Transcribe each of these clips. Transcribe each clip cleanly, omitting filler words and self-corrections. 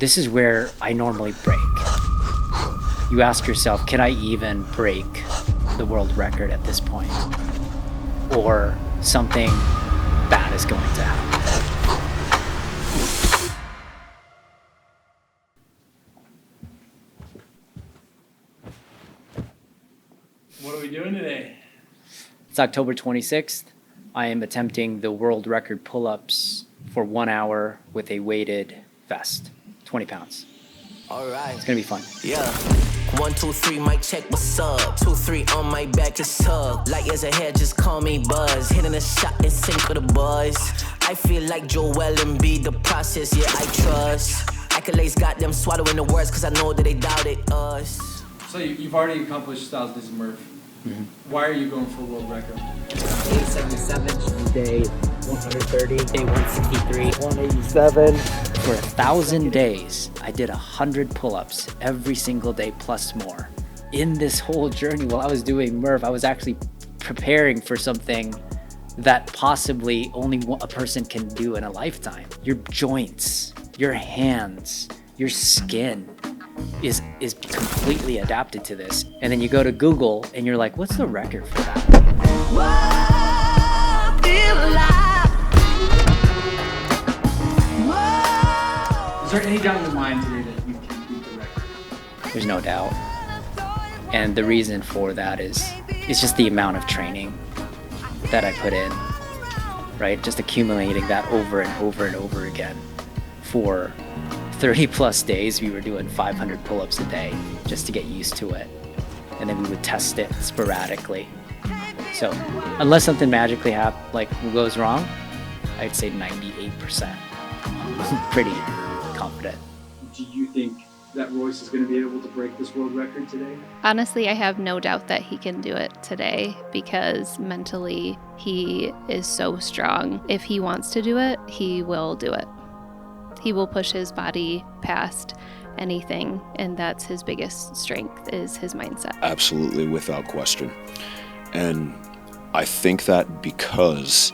This is where I normally break. You ask yourself, can I even break the world record at this point? Or something bad is going to happen. What are we doing today? It's October 26th. I am attempting the world record pull-ups for 1 hour with a weighted vest, 20 pounds. All right. It's gonna be fun. Yeah. 1, 2, 3, mic check, what's up? 2, 3 on my back, it's tug. Light years ahead, just call me Buzz. Hitting a shot in sync with the buzz. I feel like Joel Embiid, the process, yeah, I trust. Accolades got them swallowing the words, cause I know that they doubted us. So you've already accomplished Styles Disney Murph. Mm-hmm. Why are you going for a world record? Day 77, day 130, day 163, 187. For 1,000 days, I did 100 pull-ups every single day plus more. In this whole journey while I was doing Murph, I was actually preparing for something that possibly only a person can do in a lifetime. Your joints, your hands, your skin is completely adapted to this. And then you go to Google and you're like, what's the record for that? Whoa, feel alive. Whoa. Is there any doubt in your mind today that you can beat the record? There's no doubt. And the reason for that is it's just the amount of training that I put in, right? Just accumulating that over and over and over again. For 30 plus days, we were doing 500 pull-ups a day just to get used to it. And then we would test it sporadically. So unless something magically goes wrong, I'd say 98%. I'm pretty confident. Do you think that Royce is going to be able to break this world record today? Honestly, I have no doubt that he can do it today because mentally he is so strong. If he wants to do it, he will do it. He will push his body past anything, and that's his biggest strength is his mindset. Absolutely, without question. And I think that because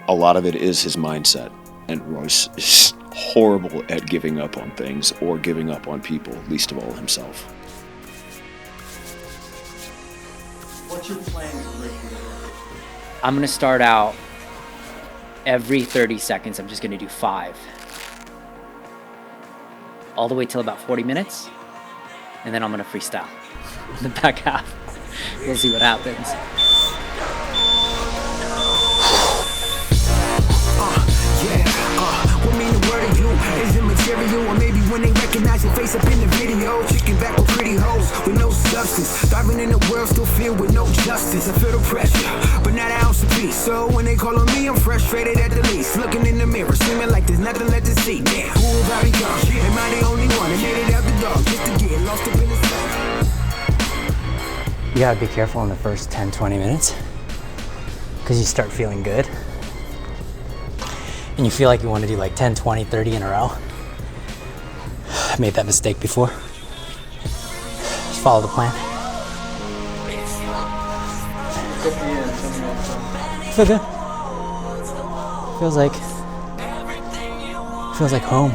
a lot of it is his mindset, and Royce is horrible at giving up on things or giving up on people, least of all himself. What's your plan to break the record? I'm gonna start out every 30 seconds, I'm just gonna do 5. All the way till about 40 minutes, and then I'm gonna freestyle in the back half. We'll see what happens. What mean the word of you is immaterial, or maybe when they recognize your face up in the video, kicking back with pretty hoes with no substance, driving in a world still filled with no justice. I feel the pressure, but not an ounce of peace. So when they call on me, I'm frustrated at the least. Looking in the mirror, screaming like there's nothing left to see. Damn, who have I become? Am I the only one that made it out the dark just to get lost up in the sun? You gotta be careful in the first 10-20 minutes because you start feeling good. And you feel like you want to do like 10, 20, 30 in a row. I made that mistake before. Just follow the plan. Feel good. Feels like home.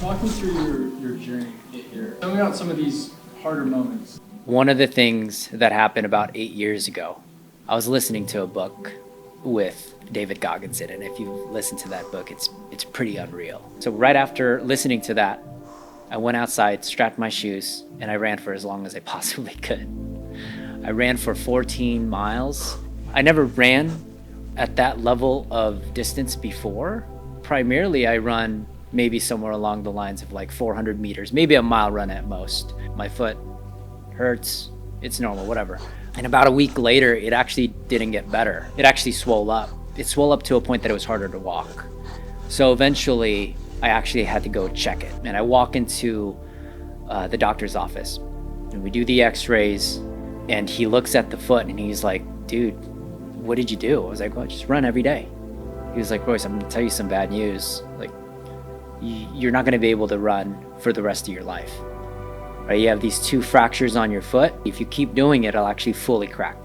Walk me through your journey to get here. Tell me about some of these harder moments. One of the things that happened about 8 years ago, I was listening to a book with David Goggins in it, and if you listen to that book, it's pretty unreal. So right after listening to that, I went outside, strapped my shoes, and I ran for as long as I possibly could. I ran for 14 miles. I never ran at that level of distance before. Primarily, I run maybe somewhere along the lines of like 400 meters, maybe a mile run at most. My foot hurts, it's normal, whatever. And about a week later, it actually didn't get better. It actually swole up. It swole up to a point that it was harder to walk. So eventually, I actually had to go check it. And I walk into the doctor's office, and we do the x-rays, and he looks at the foot, and he's like, dude, what did you do? I was like, well, I just run every day. He was like, Royce, I'm gonna tell you some bad news. Like, you're not gonna be able to run for the rest of your life. Right? You have these 2 fractures on your foot. If you keep doing it, it'll actually fully crack.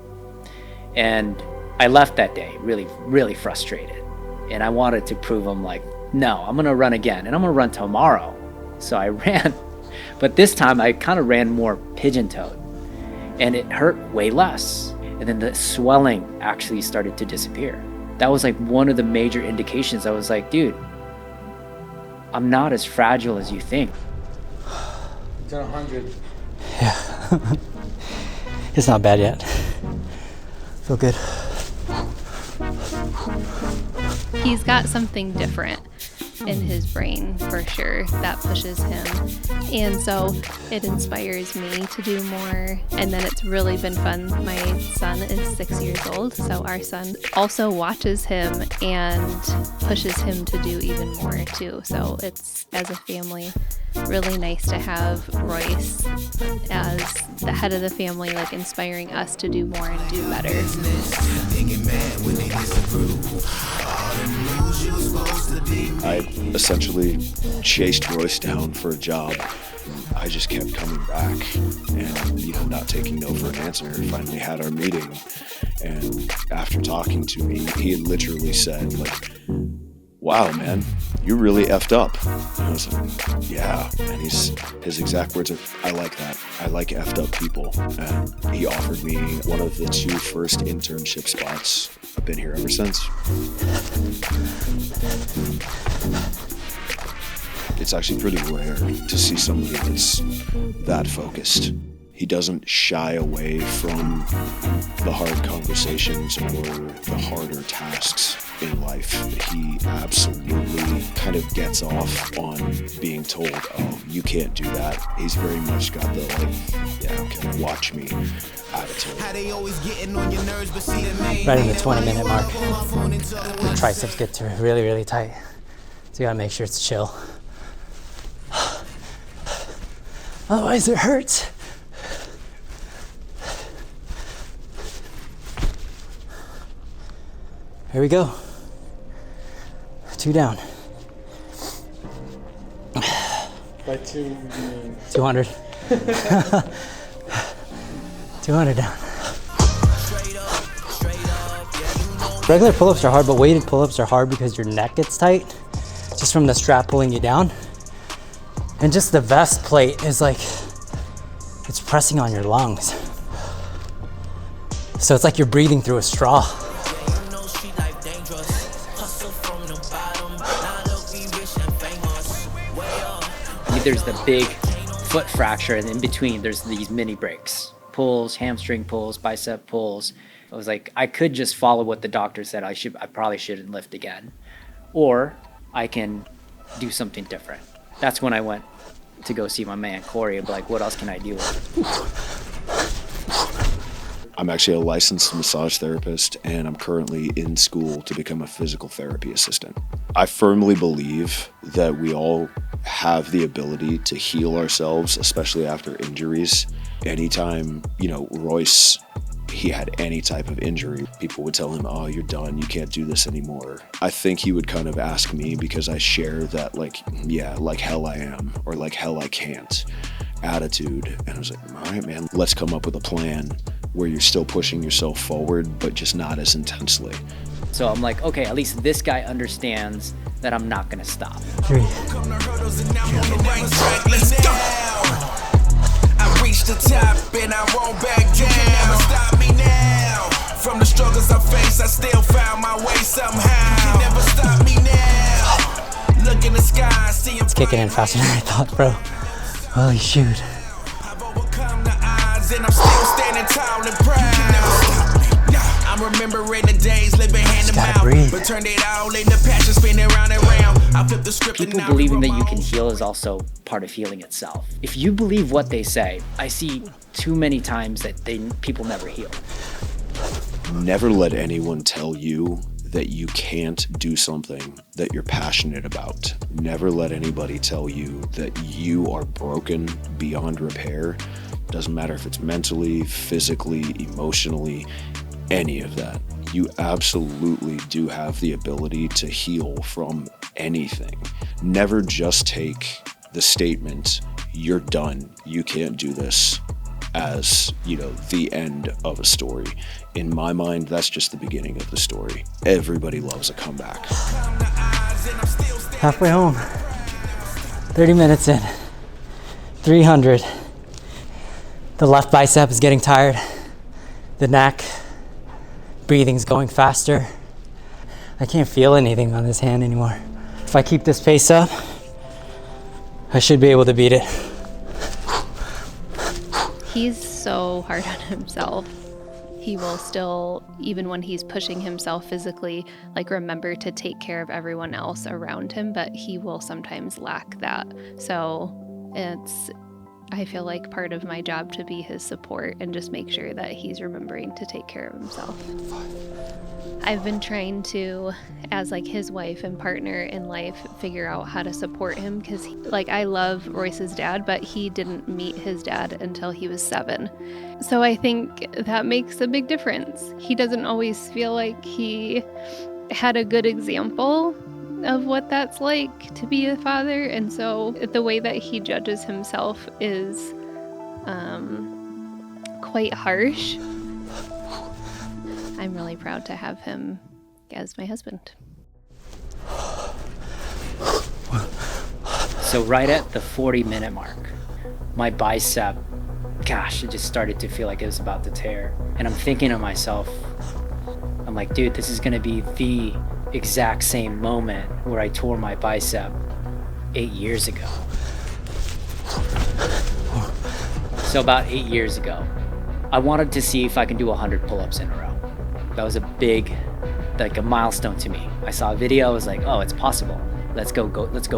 And I left that day really, really frustrated. And I wanted to prove him like, no, I'm gonna run again, and I'm gonna run tomorrow. So I ran, but this time I kind of ran more pigeon-toed, and it hurt way less. And then the swelling actually started to disappear. That was like one of the major indications. I was like, dude, I'm not as fragile as you think. It's at 100. Yeah. It's not bad yet. Feel good. He's got something different in his brain for sure that pushes him, and so it inspires me to do more. And then it's really been fun. My son is 6 years old, so our son also watches him and pushes him to do even more too. So it's, as a family, really nice to have Royce as the head of the family, like inspiring us to do more and do better. I essentially chased Royce down for a job. I just kept coming back and, not taking no for an answer. Finally had our meeting, and after talking to me, he had literally said, like, wow, man, you really effed up. And I was like, yeah. And his exact words are, I like that. I like effed up people. And he offered me one of the 2 first internship spots. I've been here ever since. It's actually pretty rare to see somebody that's that focused. He doesn't shy away from the hard conversations or the harder tasks in life. He absolutely kind of gets off on being told, oh, you can't do that. He's very much got the, like, yeah, okay, watch me attitude. Right in the 20-minute mark. The triceps get to really, really tight. So you gotta make sure it's chill. Otherwise it hurts. Here we go. 2 down. By 2, you mean 200. 200 down. Regular pull-ups are hard, but weighted pull-ups are hard because your neck gets tight just from the strap pulling you down. And just the vest plate is like, it's pressing on your lungs. So it's like you're breathing through a straw. There's the big foot fracture, and in between there's these mini breaks, pulls, hamstring pulls, bicep pulls. I was like, I could just follow what the doctor said. I probably shouldn't lift again, or I can do something different. That's when I went to go see my man Corey and be like, what else can I do? I'm actually a licensed massage therapist, and I'm currently in school to become a physical therapy assistant. I firmly believe that we all have the ability to heal ourselves, especially after injuries. Anytime, Royce, he had any type of injury, people would tell him, oh, you're done, you can't do this anymore. I think he would kind of ask me, because I share that, like, yeah, like hell I am, or like hell I can't attitude. And I was like, all right, man, let's come up with a plan where you're still pushing yourself forward, but just not as intensely. So I'm like, okay, at least this guy understands that I'm not gonna stop. 3. I reached the top and I won't back down. You can never stop me now. From the struggles I face, I still found my way somehow. You can never stop me now. Look in the sky, see him. It's kicking in faster than I thought, bro. Holy shoot. I've overcome the odds and I'm still standing tall and proud. You can never stop me. I'm remembering the days living hand to mouth, breathe. but turned it all into passion, spinning round and round. I flipped the script. People believing that you can heal is also part of healing itself. If you believe what they say, I see too many times that people never heal. Never let anyone tell you that you can't do something that you're passionate about. Never let anybody tell you that you are broken beyond repair. Doesn't matter if it's mentally, physically, emotionally, any of that. You absolutely do have the ability to heal from anything. Never just take the statement, you're done, you can't do this, as, the end of a story. In my mind, that's just the beginning of the story. Everybody loves a comeback. Halfway home. 30 minutes in. 300. The left bicep is getting tired. The neck. Breathing's going faster. I can't feel anything on this hand anymore. If I keep this pace up, I should be able to beat it. He's so hard on himself. He will still, even when he's pushing himself physically, remember to take care of everyone else around him, but he will sometimes lack that. So I feel like part of my job to be his support and just make sure that he's remembering to take care of himself. I've been trying to, as his wife and partner in life, figure out how to support him because I love Royce's dad, but he didn't meet his dad until he was 7. So I think that makes a big difference. He doesn't always feel like he had a good example of what that's like to be a father, and so the way that he judges himself is quite harsh. I'm really proud to have him as my husband. So right at the 40-minute mark, my bicep, it just started to feel like it was about to tear. And I'm thinking to myself, I'm like, dude, this is gonna be the exact same moment where I tore my bicep 8 years ago. So about 8 years ago, I wanted to see if I can do 100 pull-ups in a row. That was a big, a milestone to me. I saw a video, I was like, oh, it's possible. Let's go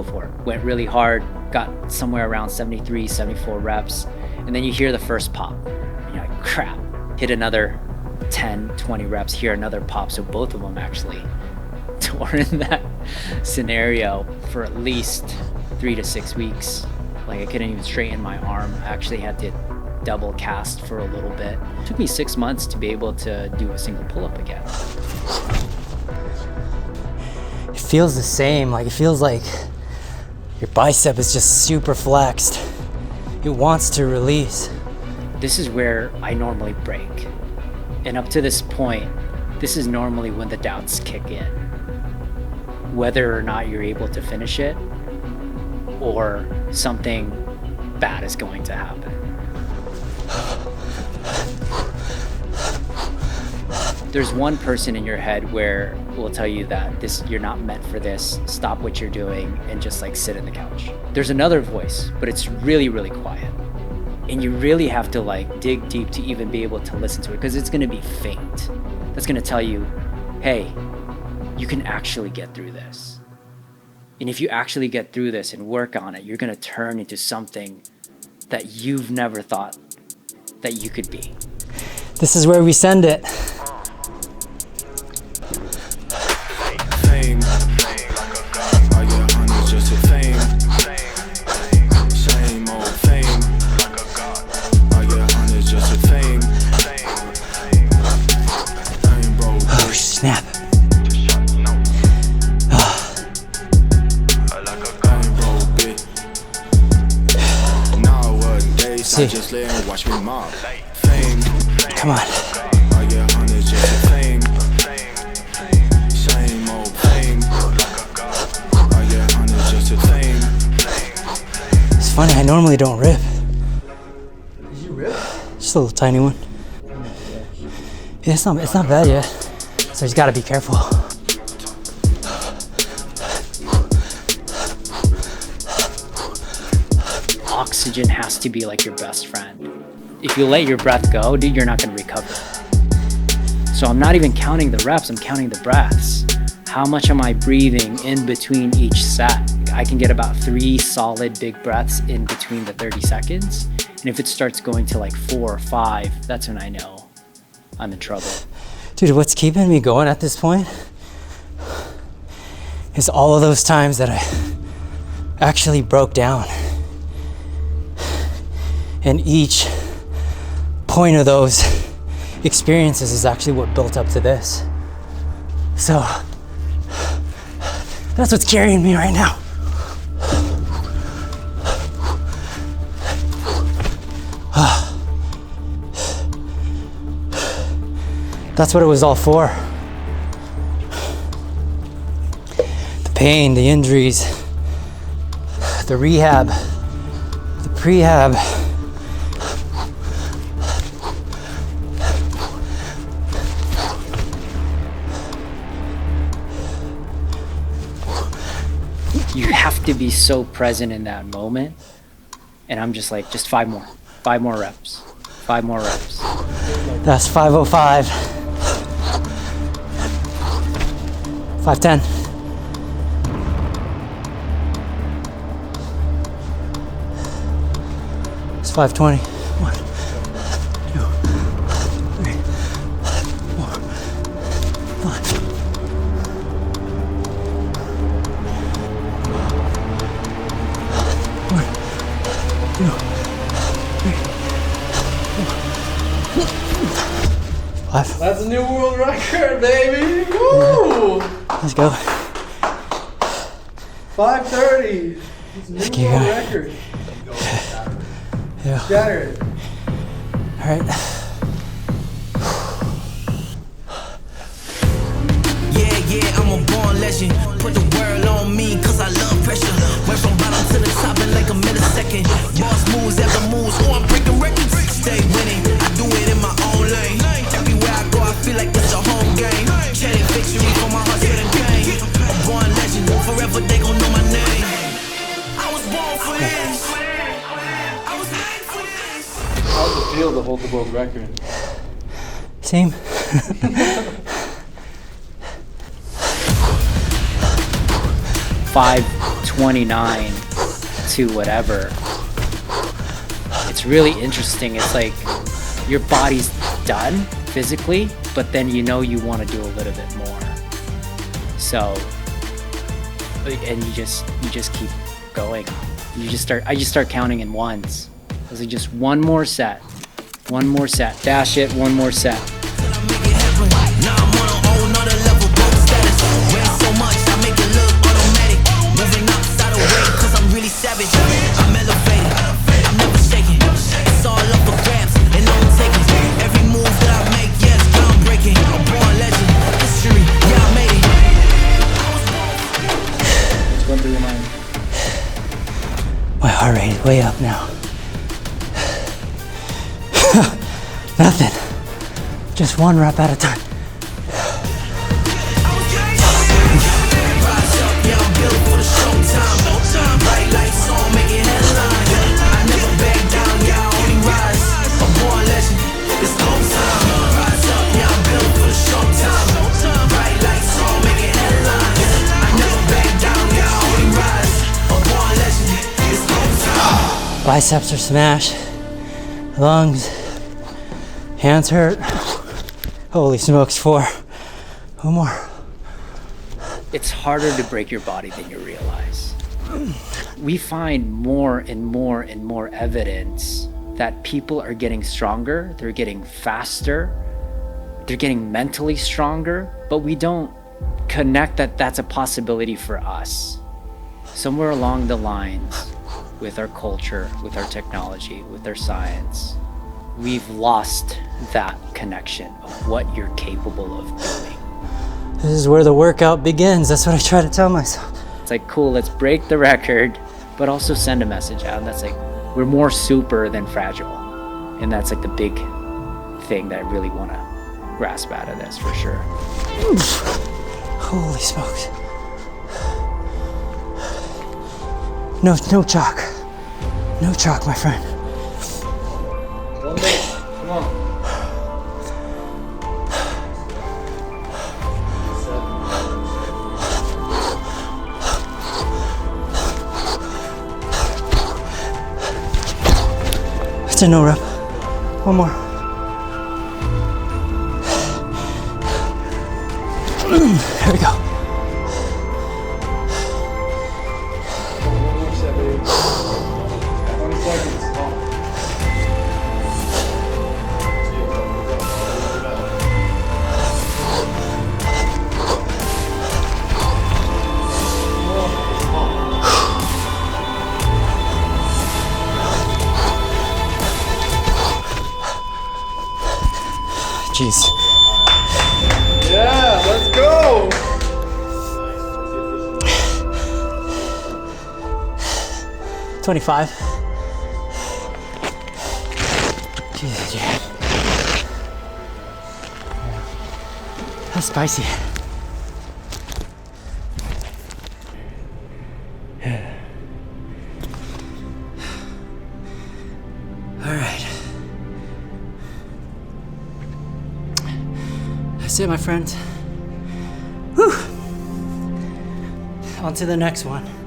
for it. Went really hard, got somewhere around 73, 74 reps, and then you hear the first pop. And you're like, crap. Hit another 10, 20 reps, hear another pop. So both of them actually tore in that scenario for at least 3 to 6 weeks. I couldn't even straighten my arm. I actually had to double cast for a little bit. It took me 6 months to be able to do a single pull-up again. It feels the same. It feels like your bicep is just super flexed. It wants to release. This is where I normally break. And up to this point, this is normally when the doubts kick in. Whether or not you're able to finish it, or something bad is going to happen. There's one person in your head where will tell you that you're not meant for this, stop what you're doing, and just sit in the couch. There's another voice, but it's really, really quiet. And you really have to dig deep to even be able to listen to it, because it's gonna be faint. That's gonna tell you, hey, you can actually get through this. And if you actually get through this and work on it, you're gonna turn into something that you've never thought that you could be. This is where we send it. Fame. I get honey just for fame. Same old fame. I get honey just for fame. Fame, bro. Oh, snap. See. Just lay and watch me mob. Fame. Come on. I get honey just for fame. Same old fame. I get honey just for fame. It's funny, I normally don't rip. Did you rip? Just a little tiny one. Yeah, it's not bad yet. So you just gotta be careful. Oxygen has to be your best friend. If you let your breath go, dude, you're not gonna recover. So I'm not even counting the reps, I'm counting the breaths. How much am I breathing in between each set? I can get about 3 solid big breaths in between the 30 seconds. And if it starts going to 4 or 5, that's when I know I'm in trouble. Dude, what's keeping me going at this point is all of those times that I actually broke down. And each point of those experiences is actually what built up to this. So that's what's carrying me right now. That's what it was all for. The pain, the injuries, the rehab, the prehab. You have to be so present in that moment. And I'm just like, just 5 more reps, 5 more reps. That's 505. 510. It's 520. 1, 2, 3, 4, 5. That's a new world record, baby! Woo! Let's go. 5:30. It's a new keep world going. record. Yeah. Shattered. All right. Yeah, I'm a born legend. Put the world on me, cause I love pressure. Went from bottom to the top in like a millisecond. Boss moves after moves, oh, I'm breaking records. Stay winning, I do it in my own lane. Everywhere I go, I feel like it's a home game. Chanting victory for my hustle and gain. A born legend, forever they gon' know my name. I was born for this. I was made for this. How does it feel to hold the world record? Same. 529 to whatever. It's really interesting. It's like your body's done physically, but then you know you want to do a little bit more. So, and you just keep going. I just start counting in ones. I was like, just one more set, dash it, one more set. Now I'm on a whole nother level, gold status. Wear so much, I make it look automatic. Moving outside the way, cause I'm really savage. I'm elevated, I'm never shaking. It's all up for grabs, and I'm taking every move that I make, yes, groundbreaking. A born legend, history, yeah, I made it. What's going through your mind? My heart rate is way up now. Nothing. Just 1 rep at a time. Biceps are smashed. Lungs. Hands hurt. Holy smokes, 4. 1 more. It's harder to break your body than you realize. We find more and more and more evidence that people are getting stronger, they're getting faster, they're getting mentally stronger, but we don't connect that that's a possibility for us. Somewhere along the lines, with our culture, with our technology, with our science, we've lost that connection of what you're capable of doing. This is where the workout begins. That's what I try to tell myself. It's like, cool, let's break the record, but also send a message out. And that's like, we're more super than fragile. And that's like the big thing that I really want to grasp out of this for sure. Holy smokes. No chalk. No chalk, my friend. 1 minute. Come on. 7. It's a no rep. 1 more. There we go. 1 more set, baby. 20 seconds. Come on. Jeez. 25. Jesus, dude. That's spicy. All right. That's it, my friends. Whew. On to the next one.